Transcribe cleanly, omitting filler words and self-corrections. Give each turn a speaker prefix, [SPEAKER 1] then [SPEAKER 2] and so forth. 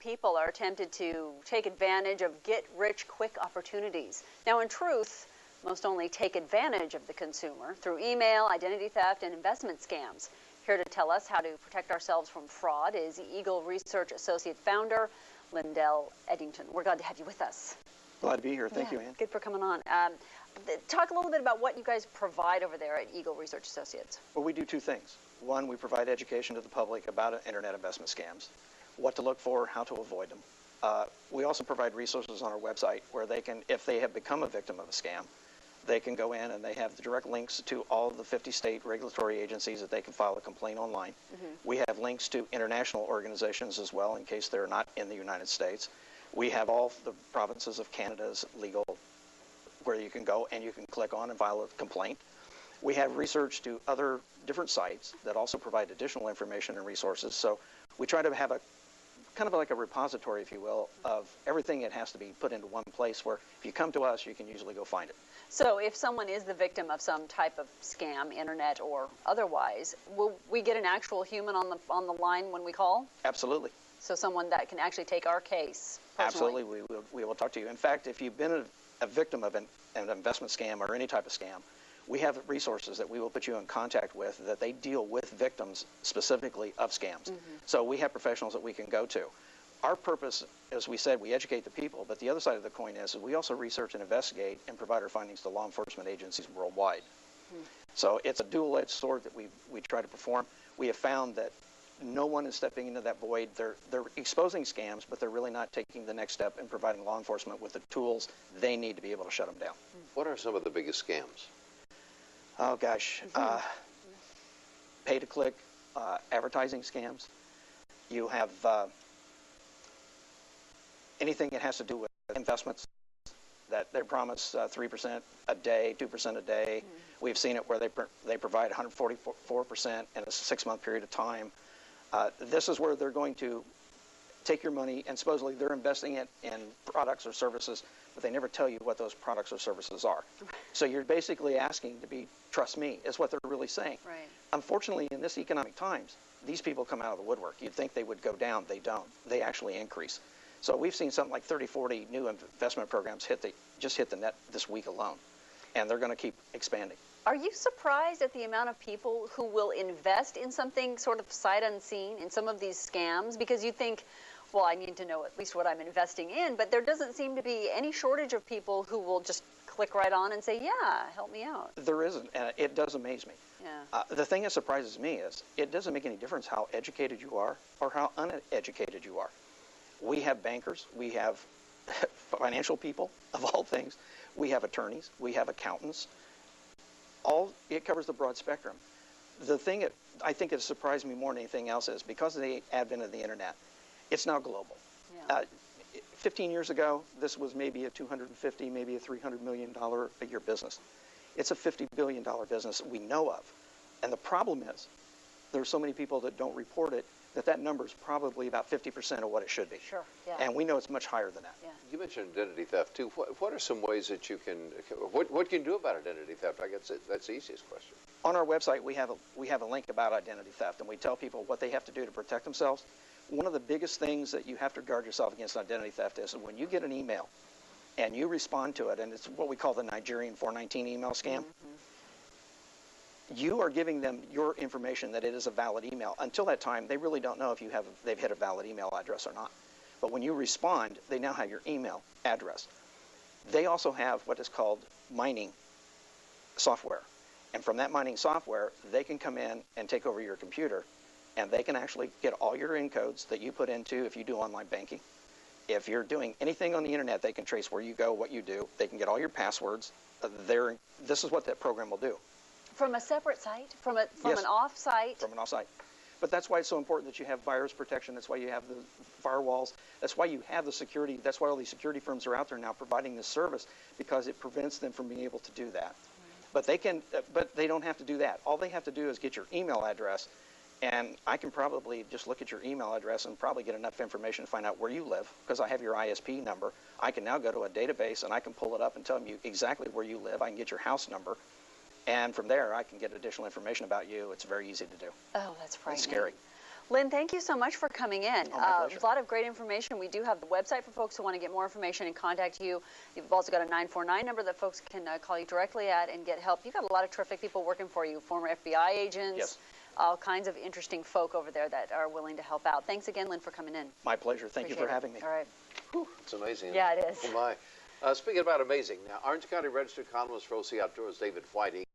[SPEAKER 1] People are tempted to take advantage of get-rich-quick opportunities. Now, in truth, most only take advantage of the consumer through email, identity theft, and investment scams. Here to tell us how to protect ourselves from fraud is Eagle Research Associate Founder Lindell Eddington. We're glad to have you with us.
[SPEAKER 2] Glad to be here. Thank you, Ann.
[SPEAKER 1] Good for coming on. Talk a little bit about what you guys provide over there at Eagle Research Associates.
[SPEAKER 2] Well, we do two things. One, we provide education to the public about internet investment scams, what to look for, how to avoid them. We also provide resources on our website where they can, if they have become a victim of a scam, they can go in and they have the direct links to all of the 50 state regulatory agencies that they can file a complaint online. We have links to international organizations as well in case they're not in the United States. We have all the provinces of Canada's legal where you can go and you can click on and file a complaint. We have research to other different sites that also provide additional information and resources. So we try to have a kind of like a repository, if you will, of everything that has to be put into one place where if you come to us, you can usually go find it.
[SPEAKER 1] So if someone is the victim of some type of scam, internet or otherwise, will we get an actual human on the line when we call?
[SPEAKER 2] Absolutely.
[SPEAKER 1] So someone that can actually take our case personally?
[SPEAKER 2] Absolutely, we will talk to you. In fact, if you've been a victim of an investment scam or any type of scam, we have resources that we will put you in contact with that they deal with victims specifically of scams. So we have professionals that we can go to. Our purpose, as we said, we educate the people, but the other side of the coin is we also research and investigate and provide our findings to law enforcement agencies worldwide. So it's a dual-edged sword that we try to perform. We have found that no one is stepping into that void. They're exposing scams, but they're really not taking the next step in providing law enforcement with the tools they need to be able to shut them down.
[SPEAKER 3] What are some of the biggest scams?
[SPEAKER 2] Oh, gosh. Pay-to-click advertising scams. You have anything that has to do with investments that they promise 3% a day, 2% a day. We've seen it where they provide 144% in a 6-month period of time. This is where they're going to take your money and supposedly they're investing it in products or services, but they never tell you what those products or services are. So you're basically asking to be, trust me, is what they're really saying.
[SPEAKER 1] Right.
[SPEAKER 2] Unfortunately, in this economic times, these people come out of the woodwork. You'd think they would go down. They don't. They actually increase. So we've seen something like 30, 40 new investment programs just hit the net this week alone, and they're going to keep expanding.
[SPEAKER 1] Are you surprised at the amount of people who will invest in something sort of sight unseen in some of these scams? Because you think, well, I need to know at least what I'm investing in, but there doesn't seem to be any shortage of people who will just click right on and say, yeah, help me out.
[SPEAKER 2] There isn't, and it does amaze me.
[SPEAKER 1] Yeah.
[SPEAKER 2] The thing that surprises me is it doesn't make any difference how educated you are or how uneducated you are. We have bankers, we have financial people, of all things. We have attorneys, we have accountants. It covers the broad spectrum. The thing that I think has surprised me more than anything else is because of the advent of the internet, it's now global.
[SPEAKER 1] Yeah.
[SPEAKER 2] 15 years ago, this was maybe a $250, maybe a $300 million a year business. It's a $50 billion business we know of. And the problem is there are so many people that don't report it that number is probably about 50% of what it should be.
[SPEAKER 1] Sure, yeah.
[SPEAKER 2] And we know it's much higher than that.
[SPEAKER 1] Yeah.
[SPEAKER 3] You mentioned identity theft, too. What are some ways that you can, what can you do about identity theft? I guess that's the easiest question.
[SPEAKER 2] On our website, we have a link about identity theft, and we tell people what they have to do to protect themselves. One of the biggest things that you have to guard yourself against identity theft is when you get an email and you respond to it, and it's what we call the Nigerian 419 email scam, you are giving them your information that it is a valid email. Until that time, they really don't know if they've hit a valid email address or not. But when you respond, they now have your email address. They also have what is called mining software. And from that mining software, they can come in and take over your computer, and they can actually get all your encodes that you put into if you do online banking. If you're doing anything on the internet, they can trace where you go, what you do. They can get all your passwords. This is what that program will do.
[SPEAKER 1] From a separate site? From an off-site?
[SPEAKER 2] From an off-site. But that's why it's so important that you have virus protection. That's why you have the firewalls. That's why you have the security. That's why all these security firms are out there now providing this service, because it prevents them from being able to do that. But they don't have to do that. All they have to do is get your email address, and I can probably just look at your email address and probably get enough information to find out where you live, because I have your ISP number. I can now go to a database and I can pull it up and tell you exactly where you live. I can get your house number. And from there, I can get additional information about you. It's very easy to do.
[SPEAKER 1] Oh, that's frightening.
[SPEAKER 2] It's scary.
[SPEAKER 1] Lynn, thank you so much for coming in.
[SPEAKER 2] Oh, my pleasure.
[SPEAKER 1] A lot of great information. We do have the website for folks who want to get more information and contact you. You've also got a 949 number that folks can call you directly at and get help. You've got a lot of terrific people working for you, former FBI agents,
[SPEAKER 2] Yes.
[SPEAKER 1] all kinds of interesting folk over there that are willing to help out. Thanks again, Lynn, for coming in.
[SPEAKER 2] My pleasure. Thank you for having me.
[SPEAKER 1] All right.
[SPEAKER 3] Whew, it's amazing.
[SPEAKER 1] Yeah, it is.
[SPEAKER 3] Oh, my. Speaking about amazing, now, Orange County registered economist for OC Outdoors, David Whiting.